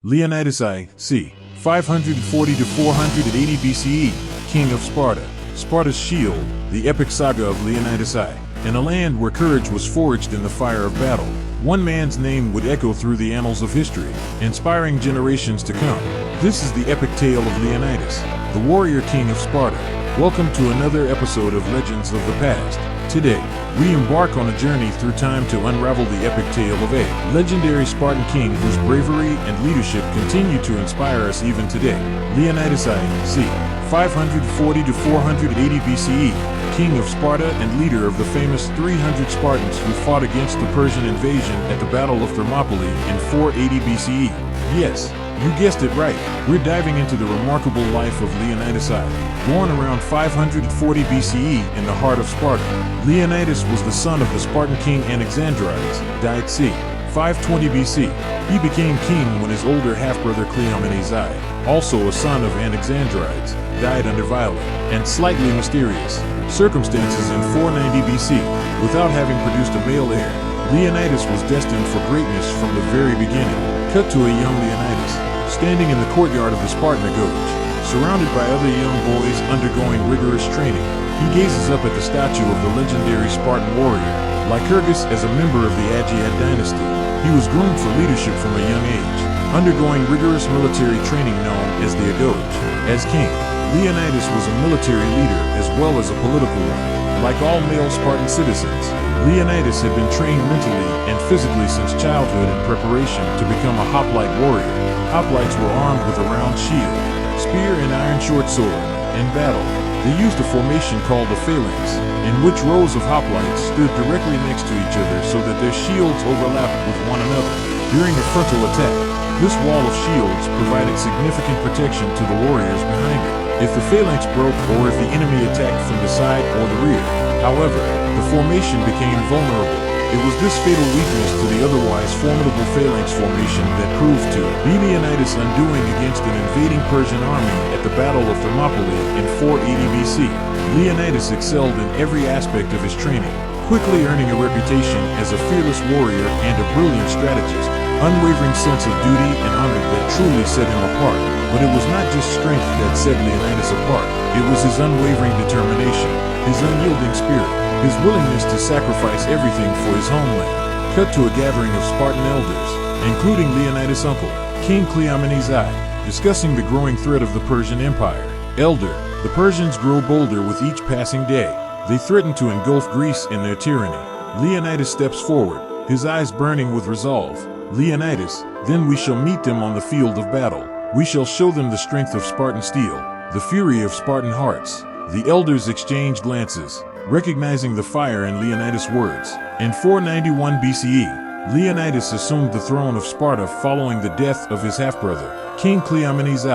Leonidas c. 540 to 480 BCE, king of Sparta. Sparta's shield, the epic saga of Leonidas in a land where courage was forged in the fire of battle. One man's name would echo through the annals of history, inspiring generations to come. This is the epic tale of Leonidas, the warrior king of Sparta. Welcome to another episode of Legends of the Past. Today, we embark on a journey through time to unravel the epic tale of a legendary Spartan king whose bravery and leadership continue to inspire us even today. Leonidas c. 540 to 480 BCE, king of Sparta and leader of the famous 300 Spartans who fought against the Persian invasion at the Battle of Thermopylae in 480 BCE. Yes, you guessed it right. We're diving into the remarkable life of Leonidas born around 540 BCE in the heart of Sparta. Leonidas was the son of the Spartan king Anaxandrides, died c. 520 BC. He became king when his older half-brother Cleomenes also a son of Anaxandrides, died under violent and slightly mysterious circumstances in 490 BC. Without having produced a male heir, Leonidas was destined for greatness from the very beginning. Cut to a young Leonidas, standing in the courtyard of the Spartan Agoge, surrounded by other young boys undergoing rigorous training. He gazes up at the statue of the legendary Spartan warrior, Lycurgus. As a member of the Aegean dynasty, he was groomed for leadership from a young age, undergoing rigorous military training known as the Agoge. As king, Leonidas was a military leader as well as a political one. Like all male Spartan citizens, Leonidas had been trained mentally and physically since childhood in preparation to become a hoplite warrior. Hoplites were armed with a round shield, spear and iron short sword. In battle, they used a formation called a phalanx, in which rows of hoplites stood directly next to each other so that their shields overlapped with one another. During a frontal attack, this wall of shields provided significant protection to the warriors behind it if the phalanx broke or if the enemy attacked from the side or the rear. However, the formation became vulnerable. It was this fatal weakness to the otherwise formidable phalanx formation that proved to be Leonidas' undoing against an invading Persian army at the Battle of Thermopylae in 480 BC. Leonidas excelled in every aspect of his training, quickly earning a reputation as a fearless warrior and a brilliant strategist. Unwavering sense of duty and honor that truly set him apart. But it was not just strength that set Leonidas apart. It was his unwavering determination, his unyielding spirit, his willingness to sacrifice everything for his homeland. Cut to a gathering of Spartan elders, including Leonidas' uncle, King Cleomenes discussing the growing threat of the Persian Empire. Elder, the Persians grow bolder with each passing day. They threaten to engulf Greece in their tyranny. Leonidas steps forward, his eyes burning with resolve. Leonidas, then we shall meet them on the field of battle. We shall show them the strength of Spartan steel, the fury of Spartan hearts. The elders exchanged glances, recognizing the fire in Leonidas' words. In 491 BCE, Leonidas assumed the throne of Sparta following the death of his half-brother, King Cleomenes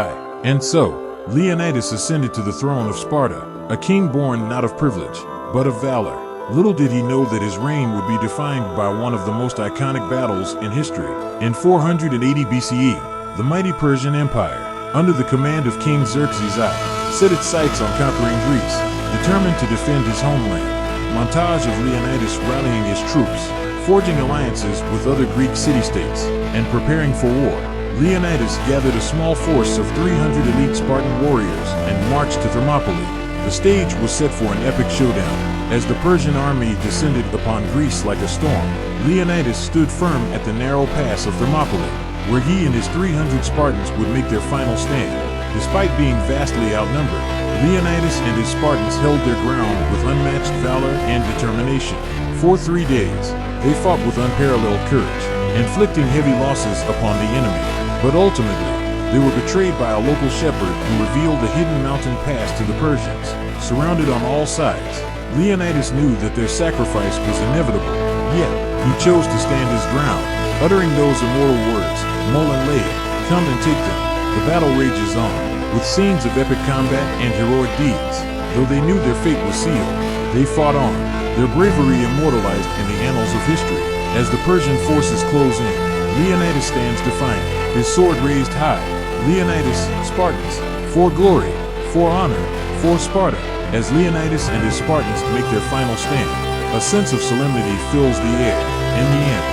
And so, Leonidas ascended to the throne of Sparta, a king born not of privilege, but of valor. Little did he know that his reign would be defined by one of the most iconic battles in history. In 480 BCE, the mighty Persian Empire, under the command of King Xerxes set its sights on conquering Greece, determined to defend his homeland. Montage of Leonidas rallying his troops, forging alliances with other Greek city-states, and preparing for war. Leonidas gathered a small force of 300 elite Spartan warriors and marched to Thermopylae. The stage was set for an epic showdown. As the Persian army descended upon Greece like a storm, Leonidas stood firm at the narrow pass of Thermopylae, where he and his 300 Spartans would make their final stand. Despite being vastly outnumbered, Leonidas and his Spartans held their ground with unmatched valor and determination. For 3 days, they fought with unparalleled courage, inflicting heavy losses upon the enemy. But ultimately, they were betrayed by a local shepherd who revealed a hidden mountain pass to the Persians. Surrounded on all sides, Leonidas knew that their sacrifice was inevitable, yet he chose to stand his ground, uttering those immortal words, "Mul and Laid, come and take them." The battle rages on, with scenes of epic combat and heroic deeds. Though they knew their fate was sealed, they fought on, their bravery immortalized in the annals of history. As the Persian forces close in, Leonidas stands defiant, his sword raised high. Leonidas, Spartans, for glory, for honor, for Sparta. As Leonidas and his Spartans make their final stand, a sense of solemnity fills the air. In the end,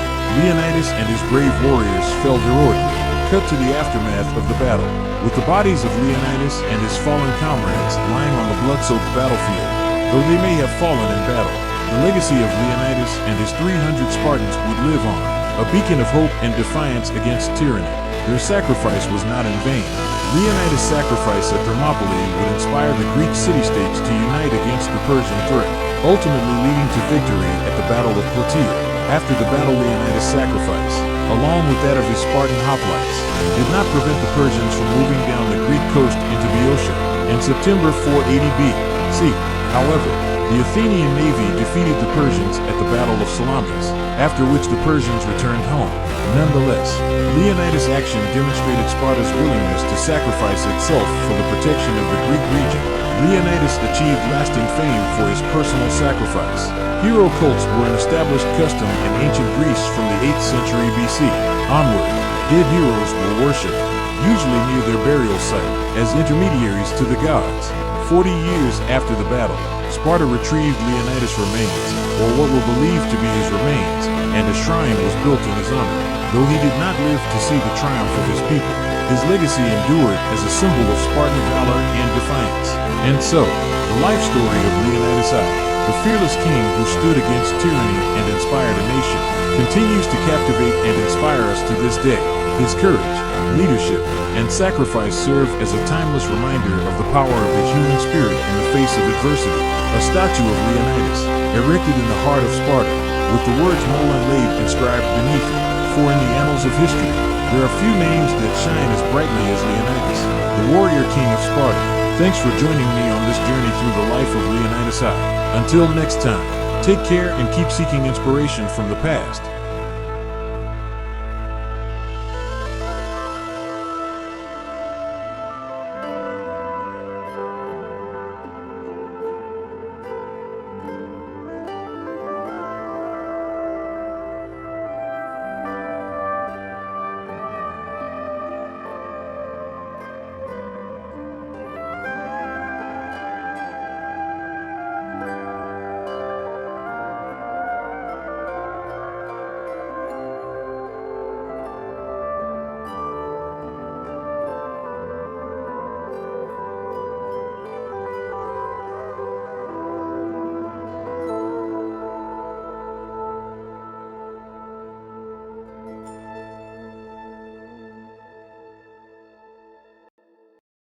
Leonidas and his brave warriors fell heroically, Cut to the aftermath of the battle. With the bodies of Leonidas and his fallen comrades lying on the blood-soaked battlefield, though they may have fallen in battle, the legacy of Leonidas and his 300 Spartans would live on, a beacon of hope and defiance against tyranny. Their sacrifice was not in vain. Leonidas' sacrifice at Thermopylae would inspire the Greek city-states to unite against the Persian threat, ultimately leading to victory at the Battle of Plataea. After the battle, Leonidas' sacrifice, along with that of his Spartan hoplites, did not prevent the Persians from moving down the Greek coast into Boeotia in September 480 BC. However, the Athenian navy defeated the Persians at the Battle of Salamis, after which the Persians returned home. Nonetheless, Leonidas' action demonstrated Sparta's willingness to sacrifice itself for the protection of the Greek region. Leonidas achieved lasting fame for his personal sacrifice. Hero cults were an established custom in ancient Greece from the 8th century BC onward. Dead heroes were worshipped, usually near their burial site, as intermediaries to the gods. 40 years after the battle, Sparta retrieved Leonidas' remains, or what were believed to be his remains, and a shrine was built in his honor. Though he did not live to see the triumph of his people, his legacy endured as a symbol of Spartan valor and defiance. And so, the life story of Leonidas I, the fearless king who stood against tyranny and inspired a nation, continues to captivate and inspire us to this day. His courage, leadership, and sacrifice serve as a timeless reminder of the power of the human spirit in the face of adversity. A statue of Leonidas, erected in the heart of Sparta, with the words Molon laid inscribed beneath it. For in the annals of history, there are few names that shine as brightly as Leonidas, the warrior king of Sparta. Thanks for joining me on this journey through the life of Leonidas I. Until next time, take care and keep seeking inspiration from the past.